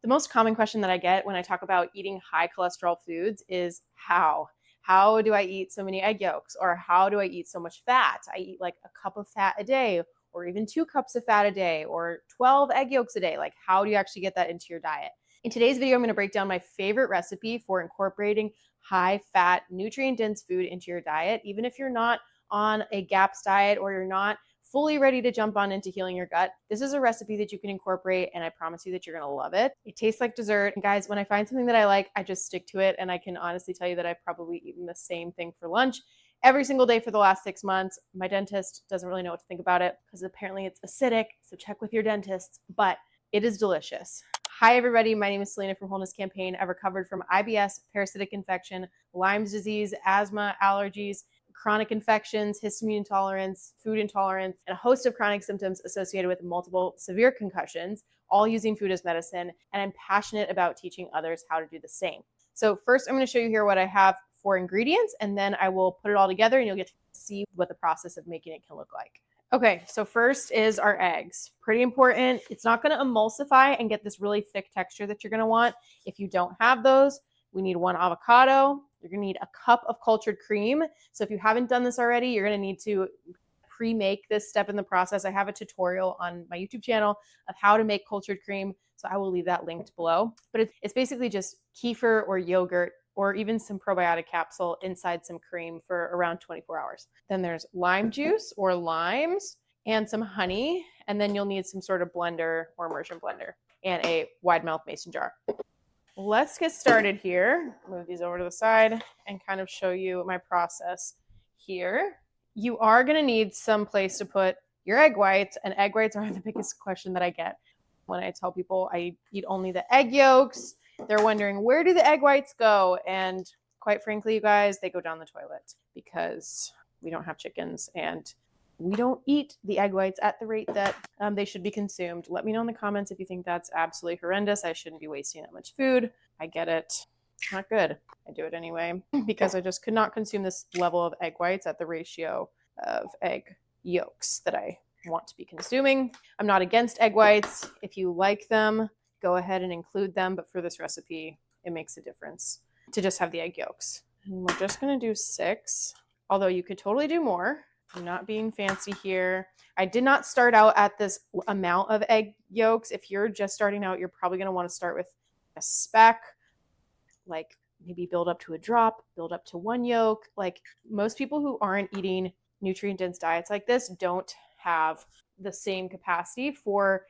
The most common question that I get when I talk about eating high cholesterol foods is how? How do I eat so many egg yolks? Or how do I eat so much fat? I eat like a cup of fat a day, or even 2 cups of fat a day, or 12 egg yolks a day. Like, how do you actually get that into your diet? In today's video, I'm going to break down my favorite recipe for incorporating high fat, nutrient dense food into your diet, even if you're not on a GAPS diet or you're not fully ready to jump on into healing your gut. This is a recipe that you can incorporate, and I promise you that you're gonna love it. It tastes like dessert. And guys, when I find something that I like, I just stick to it, and I can honestly tell you that I've probably eaten the same thing for lunch every single day for the last 6 months. My dentist doesn't really know what to think about it because apparently it's acidic, so check with your dentist, but it is delicious. Hi everybody, my name is Selena from Wholeness Campaign. I've recovered from IBS, parasitic infection, Lyme's disease, asthma, allergies, chronic infections, histamine intolerance, food intolerance, and a host of chronic symptoms associated with multiple severe concussions, all using food as medicine. And I'm passionate about teaching others how to do the same. So first, I'm going to show you here what I have for ingredients, and then I will put it all together and you'll get to see what the process of making it can look like. Okay, so first is our eggs. Pretty important. It's not going to emulsify and get this really thick texture that you're going to want. If you don't have those, we need 1 avocado. You're going to need a cup of cultured cream. So if you haven't done this already, you're going to need to pre-make this step in the process. I have a tutorial on my YouTube channel of how to make cultured cream, so I will leave that linked below. But it's basically just kefir or yogurt or even some probiotic capsule inside some cream for around 24 hours. Then there's lime juice or limes and some honey, and then you'll need some sort of blender or immersion blender and a wide mouth mason jar. Let's get started here. Move these over to the side and kind of show you my process here. You are going to need some place to put your egg whites, and egg whites are the biggest question that I get when I tell people I eat only the egg yolks. They're wondering, where do the egg whites go? And quite frankly, you guys, they go down the toilet because we don't have chickens and we don't eat the egg whites at the rate that they should be consumed. Let me know in the comments if you think that's absolutely horrendous. I shouldn't be wasting that much food. I get it. It's not good. I do it anyway because I just could not consume this level of egg whites at the ratio of egg yolks that I want to be consuming. I'm not against egg whites. If you like them, go ahead and include them. But for this recipe, it makes a difference to just have the egg yolks. And we're just going to do 6, although you could totally do more. I'm not being fancy here. I did not start out at this amount of egg yolks. If you're just starting out, you're probably going to want to start with a speck, like maybe build up to a drop, build up to 1 yolk. Like most people who aren't eating nutrient dense diets like this don't have the same capacity for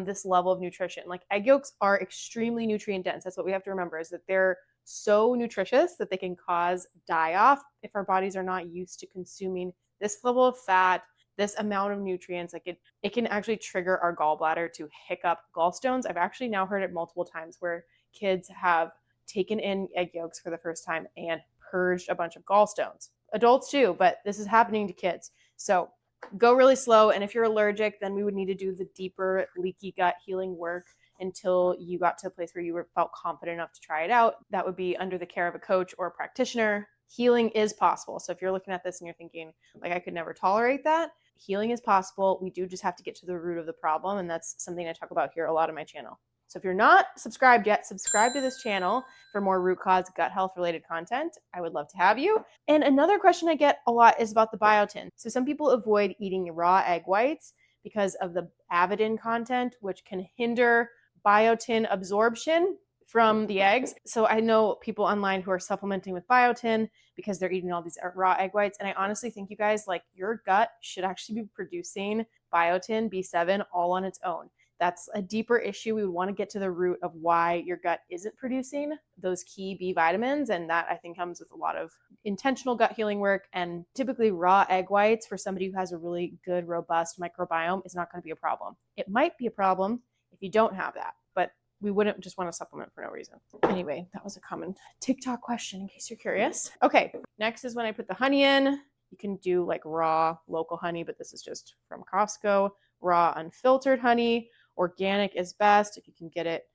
this level of nutrition. Like egg yolks are extremely nutrient dense. That's what we have to remember, is that they're so nutritious that they can cause die-off if our bodies are not used to consuming this level of fat, this amount of nutrients. Like it can actually trigger our gallbladder to hiccup gallstones. I've actually now heard it multiple times where kids have taken in egg yolks for the first time and purged a bunch of gallstones. Adults too, but this is happening to kids. So go really slow. And if you're allergic, then we would need to do the deeper leaky gut healing work until you got to a place where you felt confident enough to try it out. That would be under the care of a coach or a practitioner. Healing is possible. So if you're looking at this and you're thinking, like, I could never tolerate that, healing is possible. We do just have to get to the root of the problem. And that's something I talk about here a lot on my channel. So if you're not subscribed yet, subscribe to this channel for more root cause gut health related content. I would love to have you. And another question I get a lot is about the biotin. So some people avoid eating raw egg whites because of the avocados content, which can hinder biotin absorption from the eggs. So I know people online who are supplementing with biotin because they're eating all these raw egg whites. And I honestly think, you guys, like, your gut should actually be producing biotin, B7 all on its own. That's a deeper issue. We would want to get to the root of why your gut isn't producing those key B vitamins. And that, I think, comes with a lot of intentional gut healing work. And typically raw egg whites for somebody who has a really good, robust microbiome is not going to be a problem. It might be a problem if you don't have that, but we wouldn't just want to supplement for no reason. Anyway, that was a common TikTok question in case you're curious. Okay, next is when I put the honey in. You can do like raw local honey, but this is just from Costco. Raw unfiltered honey. Organic is best. If you can get it,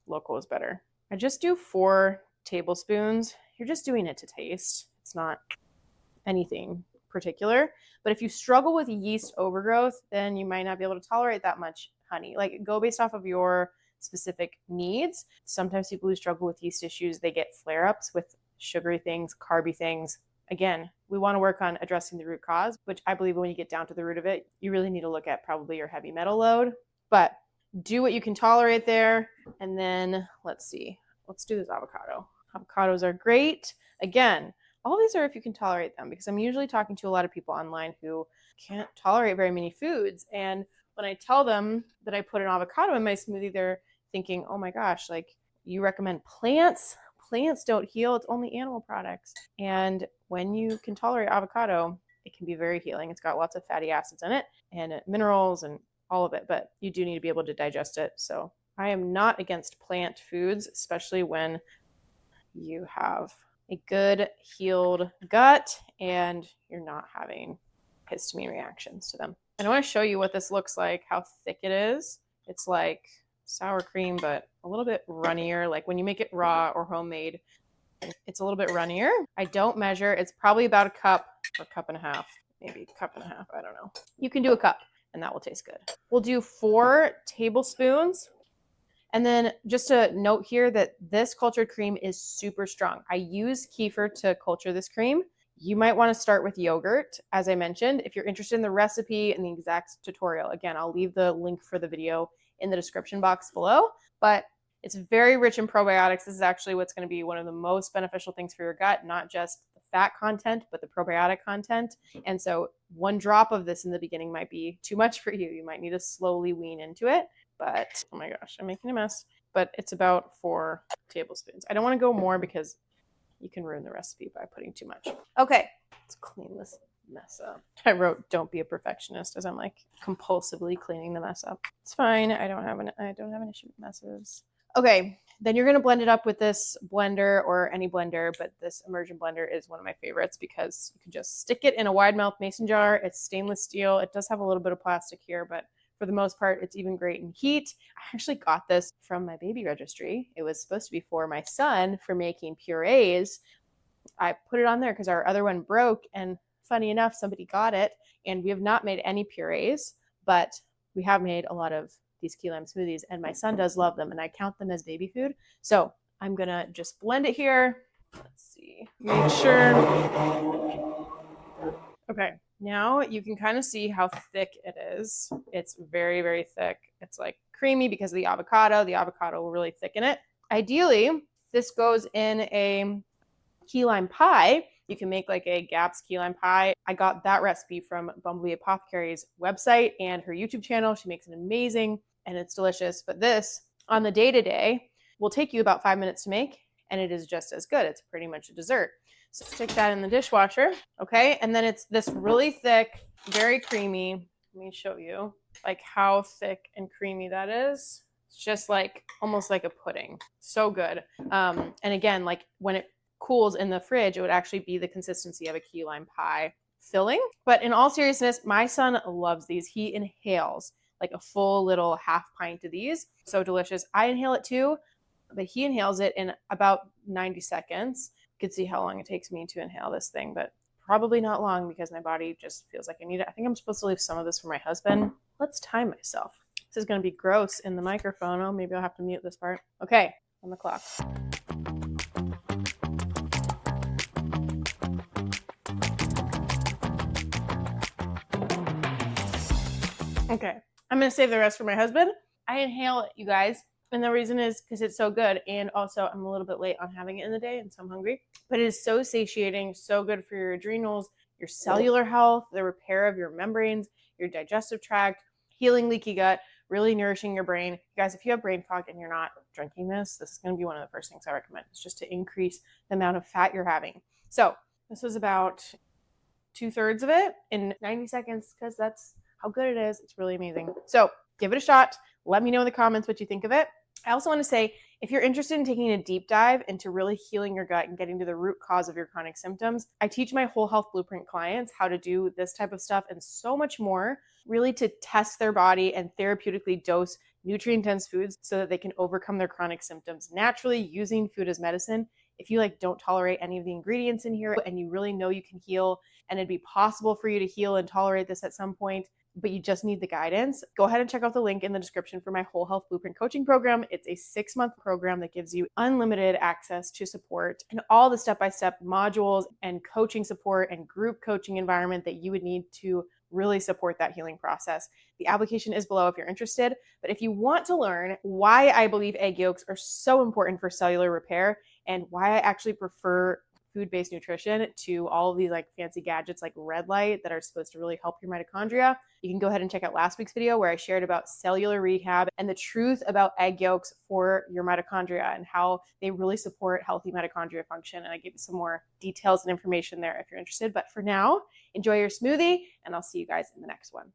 local is better. I just do 4 tablespoons. You're just doing it to taste. It's not anything particular. But if you struggle with yeast overgrowth, then you might not be able to tolerate that much honey. Like, go based off of your specific needs. Sometimes people who struggle with yeast issues, they get flare-ups with sugary things, carby things. Again, we want to work on addressing the root cause, which I believe when you get down to the root of it, you really need to look at probably your heavy metal load. But do what you can tolerate there. And then let's see. Let's do this avocado. Avocados are great. Again, all these are if you can tolerate them, because I'm usually talking to a lot of people online who can't tolerate very many foods. And when I tell them that I put an avocado in my smoothie, they're thinking, oh my gosh, like you recommend plants? Plants don't heal. It's only animal products. And when you can tolerate avocado, it can be very healing. It's got lots of fatty acids in it and minerals and all of it, but you do need to be able to digest it. So I am not against plant foods, especially when you have a good healed gut and you're not having histamine reactions to them. And I want to show you what this looks like, how thick it is. It's like sour cream, but a little bit runnier. Like when you make it raw or homemade, it's a little bit runnier. I don't measure. It's probably about a cup or a cup and a half, maybe a cup and a half. I don't know. You can do a cup and that will taste good. We'll do 4 tablespoons. And then just a note here that this cultured cream is super strong. I use kefir to culture this cream. You might want to start with yogurt, as I mentioned. If you're interested in the recipe and the exact tutorial, again, I'll leave the link for the video in the description box below. But it's very rich in probiotics. This is actually what's going to be one of the most beneficial things for your gut, not just the fat content, but the probiotic content. And so 1 drop of this in the beginning might be too much for you. You might need to slowly wean into it. But oh my gosh, I'm making a mess. But it's about 4 tablespoons. I don't want to go more because you can ruin the recipe by putting too much. Okay, let's clean this mess up. I wrote, don't be a perfectionist, as I'm like compulsively cleaning the mess up. It's fine. I don't have an issue with messes. Okay, then you're going to blend it up with this blender or any blender, but this immersion blender is one of my favorites because you can just stick it in a wide mouth mason jar. It's stainless steel. It does have a little bit of plastic here, but for the most part, it's even great in heat. I actually got this from my baby registry. It was supposed to be for my son for making purees. I put it on there because our other one broke, and funny enough, somebody got it, and we have not made any purees, but we have made a lot of these key lime smoothies, and my son does love them, and I count them as baby food. So I'm gonna just blend it here. Let's see, make sure. Okay, now you can kind of see how thick it is. It's very, very thick. It's like creamy because of the avocado. The avocado will really thicken it. Ideally, this goes in a key lime pie. You can make like a Gap's key lime pie. I got that recipe from Bumblebee Apothecary's website and her YouTube channel. She makes it amazing and it's delicious. But this, on the day-to-day, will take you about 5 minutes to make, and it is just as good. It's pretty much a dessert. So stick that in the dishwasher, okay? And then it's this really thick, very creamy. Let me show you like how thick and creamy that is. It's just like almost like a pudding. So good. And again, like when it cools in the fridge, it would actually be the consistency of a key lime pie filling. But in all seriousness, my son loves these. He inhales like a full little half pint of these. So delicious. I inhale it too, but he inhales it in about 90 seconds. You can see how long it takes me to inhale this thing, but probably not long because my body just feels like I need it. I think I'm supposed to leave some of this for my husband. Let's time myself. This is going to be gross in the microphone. Oh, maybe I'll have to mute this part. Okay, on the clock. Okay, I'm going to save the rest for my husband. I inhale it, you guys. And the reason is because it's so good. And also I'm a little bit late on having it in the day and so I'm hungry. But it is so satiating, so good for your adrenals, your cellular health, the repair of your membranes, your digestive tract, healing leaky gut, really nourishing your brain. You guys, if you have brain fog and you're not drinking this is going to be one of the first things I recommend. It's just to increase the amount of fat you're having. So this was about 2/3 of it in 90 seconds because that's how good it is. It's really amazing. So give it a shot. Let me know in the comments what you think of it. I also want to say, if you're interested in taking a deep dive into really healing your gut and getting to the root cause of your chronic symptoms, I teach my Whole Health Blueprint clients how to do this type of stuff and so much more, really to test their body and therapeutically dose nutrient-dense foods so that they can overcome their chronic symptoms naturally using food as medicine. If you don't tolerate any of the ingredients in here and you really know you can heal and it'd be possible for you to heal and tolerate this at some point, but you just need the guidance, go ahead and check out the link in the description for my Whole Health Blueprint coaching program. It's a 6-month program that gives you unlimited access to support and all the step-by-step modules and coaching support and group coaching environment that you would need to really support that healing process. The application is below if you're interested. But if you want to learn why I believe egg yolks are so important for cellular repair and why I actually prefer food-based nutrition to all of these like fancy gadgets like red light that are supposed to really help your mitochondria, you can go ahead and check out last week's video where I shared about cellular rehab and the truth about egg yolks for your mitochondria and how they really support healthy mitochondria function. And I give you some more details and information there if you're interested. But for now, enjoy your smoothie, and I'll see you guys in the next one.